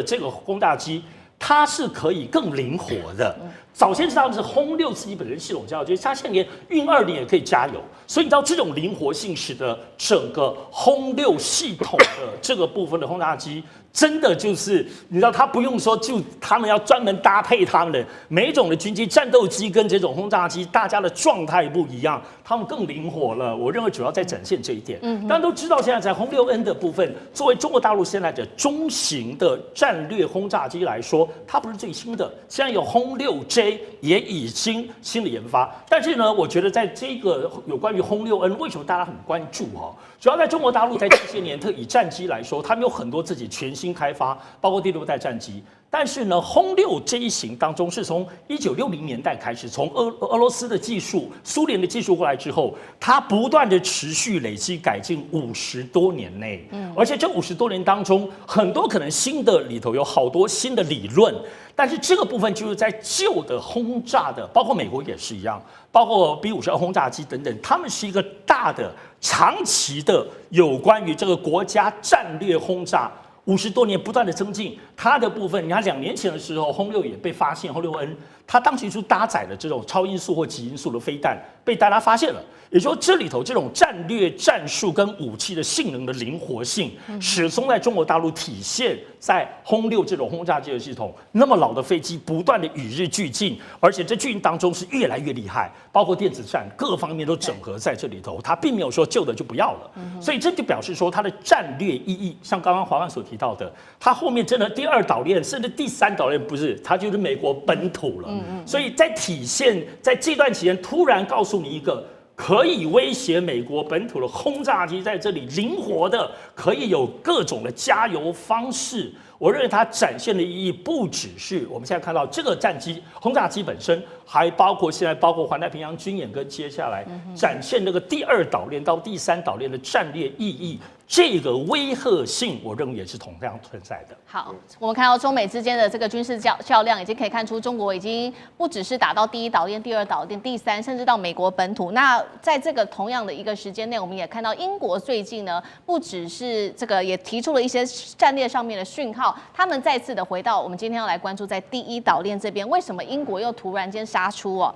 [SPEAKER 8] 这个轰炸机。它是可以更灵活的。早先知道是轰6自己本身系统加油，就是它现在连运20也可以加油，所以你知道这种灵活性使得整个轰6系统的这个部分的轰炸机。真的就是你知道，他不用说，就他们要专门搭配他们的每一种的军机、战斗机跟这种轰炸机，大家的状态不一样，他们更灵活了。我认为主要在展现这一点。大家都知道，现在在轰6N 的部分，作为中国大陆现在的中型的战略轰炸机来说，它不是最新的。现在有轰6J 也已经新的研发，但是呢，我觉得在这个有关于轰6N，为什么大家很关注哈？主要在中国大陆在这些年，特以战机来说，他们有很多自己全新开发，包括第6代战机。但是呢，轰6这一型当中是从1960年代开始，从俄罗斯的技术、苏联的技术过来之后，它不断的持续累积改进50多年内，而且这50多年当中，很多可能新的里头有好多新的理论。但是这个部分就是在旧的轰炸的，包括美国也是一样，包括 B-52轰炸机等等，他们是一个大的、长期的有关于这个国家战略轰炸。50多年不断的增进，它的部分，你看2年前的时候，轰6也被发现，轰6N，它当时就搭载了这种超音速或极音速的飞弹，被大家发现了。也就是说，这里头这种战略战术跟武器的性能的灵活性，始终在中国大陆体现在轰6这种轰炸机的系统。那么老的飞机不断的与日俱进，而且这俱进当中是越来越厉害，包括电子战各方面都整合在这里头，它并没有说旧的就不要了。所以这就表示说它的战略意义，像刚刚华万所提到的，它后面真的第2岛链甚至第3岛链不是，它就是美国本土了。所以在体现在这段期间，突然告诉你一个。可以威胁美国本土的轰炸机在这里灵活的，可以有各种的加油方式。我认为它展现的意义不只是我们现在看到这个战机、轰炸机本身，还包括现在环太平洋军演跟接下来展现这个第2岛链到第3岛链的战略意义。这个威吓性，我认为也是同样存在的。
[SPEAKER 1] 好，我们看到中美之间的这个军事较量，已经可以看出中国已经不只是打到第1岛链、第2岛链、第3，甚至到美国本土。那在这个同样的一个时间内，我们也看到英国最近呢，不只是这个，也提出了一些战略上面的讯号。他们再次的回到我们今天要来关注在第1岛链这边，为什么英国又突然间杀出哦？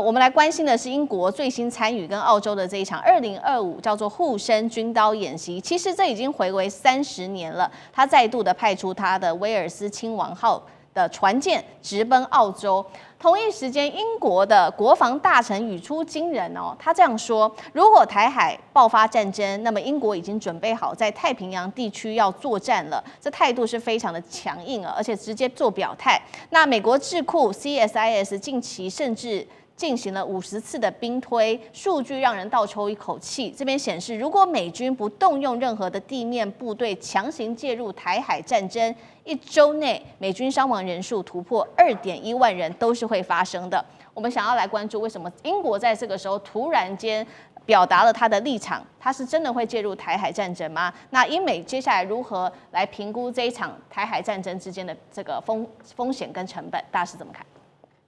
[SPEAKER 1] 我们来关心的是英国最新参与跟澳洲的这一场2025叫做护身军刀演习。其实这已经回归30年了，他再度的派出他的威尔斯亲王号的船舰直奔澳洲。同一时间，英国的国防大臣语出惊人哦，他这样说：如果台海爆发战争，那么英国已经准备好在太平洋地区要作战了。这态度是非常的强硬啊，而且直接做表态。那美国智库 CSIS 近期甚至进行了50次的兵推，数据让人倒抽一口气。这边显示，如果美军不动用任何的地面部队强行介入台海战争，1周内美军伤亡人数突破2.1万人都是会发生的。我们想要来关注，为什么英国在这个时候突然间表达了他的立场，他是真的会介入台海战争吗？那英美接下来如何来评估这一场台海战争之间的这个风险跟成本？大家是怎么看？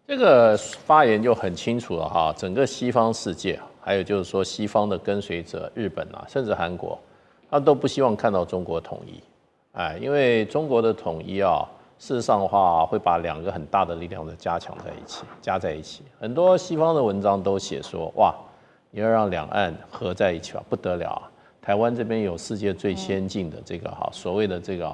[SPEAKER 9] 这个发言就很清楚了哈，整个西方世界，还有就是说西方的跟随者，日本啊，甚至韩国，他都不希望看到中国统一，因为中国的统一啊，事实上的话会把2个很大的力量的加在一起。很多西方的文章都写说，哇，你要让两岸合在一起吧，不得了啊！台湾这边有世界最先进的这个所谓的这个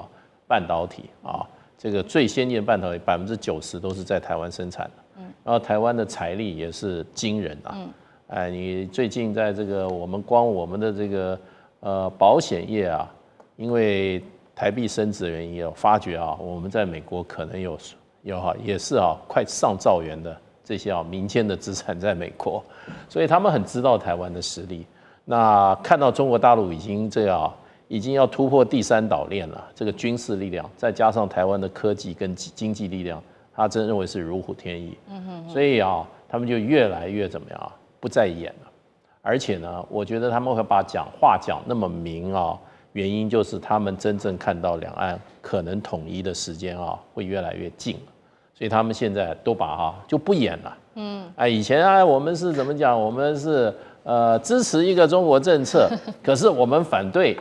[SPEAKER 9] 半导体啊，这个最先进的半导体90%都是在台湾生产的。然后台湾的财力也是惊人啊，你最近在这个我们的这个保险业啊，因为台币升值的原因，发觉啊，我们在美国可能有也是快上兆元的这些民间的资产在美国，所以他们很知道台湾的实力。那看到中国大陆已经要突破第3岛链了，这个军事力量再加上台湾的科技跟经济力量。他真认为是如虎添翼，所以他们就越来越怎么样不再演了，而且呢，我觉得他们会把话讲那么明原因就是他们真正看到两岸可能统一的时间会越来越近了，所以他们现在都把就不演了，以前我们是怎么讲？我们是支持一个中国政策，可是我们反对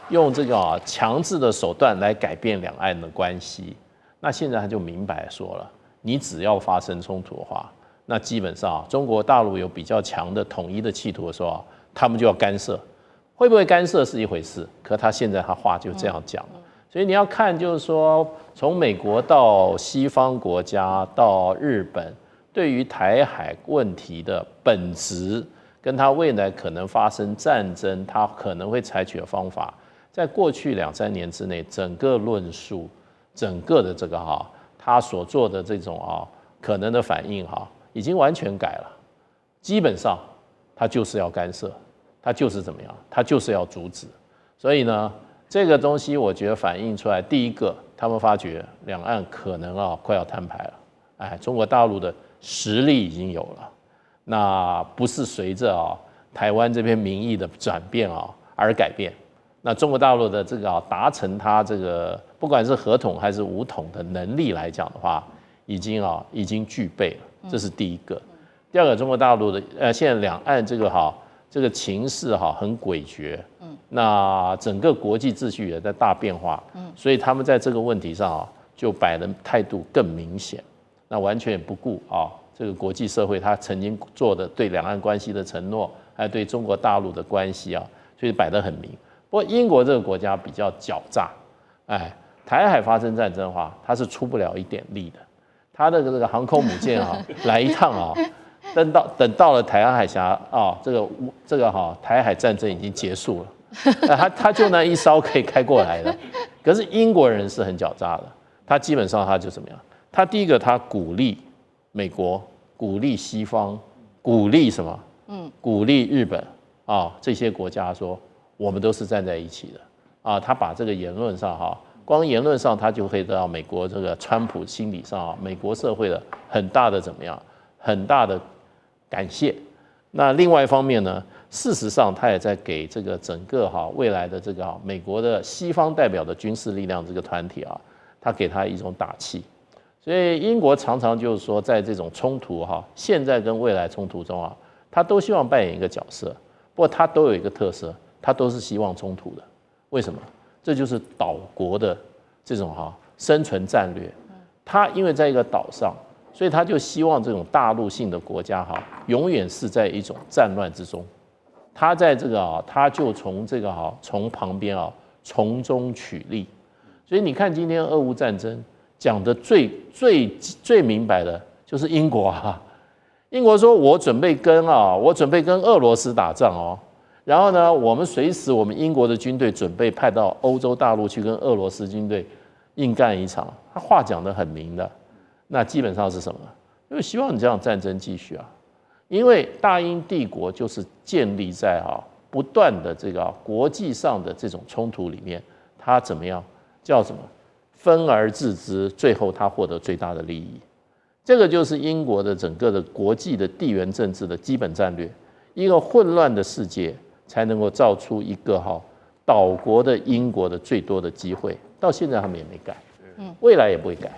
[SPEAKER 9] 用这个强制的手段来改变两岸的关系。那现在他就明白说了，你只要发生冲突的话，那基本上中国大陆有比较强的统一的企图的时候，他们就要干涉。会不会干涉是一回事，可他现在他话就这样讲了。所以你要看，就是说从美国到西方国家到日本，对于台海问题的本质，跟他未来可能发生战争，他可能会采取的方法，在过去2-3年之内，整个论述。整个的这个他所做的这种可能的反应已经完全改了，基本上他就是要干涉，他就是怎么样，他就是要阻止。所以呢，这个东西我觉得反映出来，第一个，他们发觉两岸可能快要摊牌了，中国大陆的实力已经有了，那不是随着台湾这边民意的转变而改变。那中国大陆的这个达成它这个不管是合统还是武统的能力来讲的话，已经具备了，这是第一个。第二个，中国大陆的现在两岸这个情势很诡谲，那整个国际秩序也在大变化，所以他们在这个问题上就摆的态度更明显，那完全也不顾这个国际社会他曾经做的对两岸关系的承诺，还有对中国大陆的关系所以摆得很明。不过英国这个国家比较狡诈，台海发生战争的话，它是出不了一点力的。它的这个航空母舰来一趟等到了台湾海峡这个台海战争已经结束了，它就那一艘可以开过来的。可是英国人是很狡诈的，他基本上他就怎么样？他第一个他鼓励美国，鼓励西方，鼓励什么？鼓励日本这些国家说。我们都是站在一起的他把这个言论上光言论上他就可以得到美国这个川普心理上美国社会的很大的怎么样，很大的感谢。那另外一方面呢，事实上他也在给这个整个未来的这个美国的西方代表的军事力量这个团体他给他一种打气。所以英国常常就是说，在这种冲突现在跟未来冲突中他都希望扮演一个角色。不过他都有一个特色，他都是希望冲突的。为什么？这就是岛国的这种生存战略。他因为在一个岛上，所以他就希望这种大陆性的国家永远是在一种战乱之中。他在这个他就从这个从旁边从中取利。所以你看今天俄乌战争讲的最明白的就是英国英国说我准备跟俄罗斯打仗然后呢，我们随时我们英国的军队准备派到欧洲大陆去跟俄罗斯军队硬干一场。他话讲得很明的，那基本上是什么？就是希望你这样战争继续因为大英帝国就是建立在不断的这个国际上的这种冲突里面，它怎么样叫什么分而治之，最后它获得最大的利益。这个就是英国的整个的国际的地缘政治的基本战略。一个混乱的世界才能够造出一个岛国的英国的最多的机会。到现在他们也没改，未来也不会改。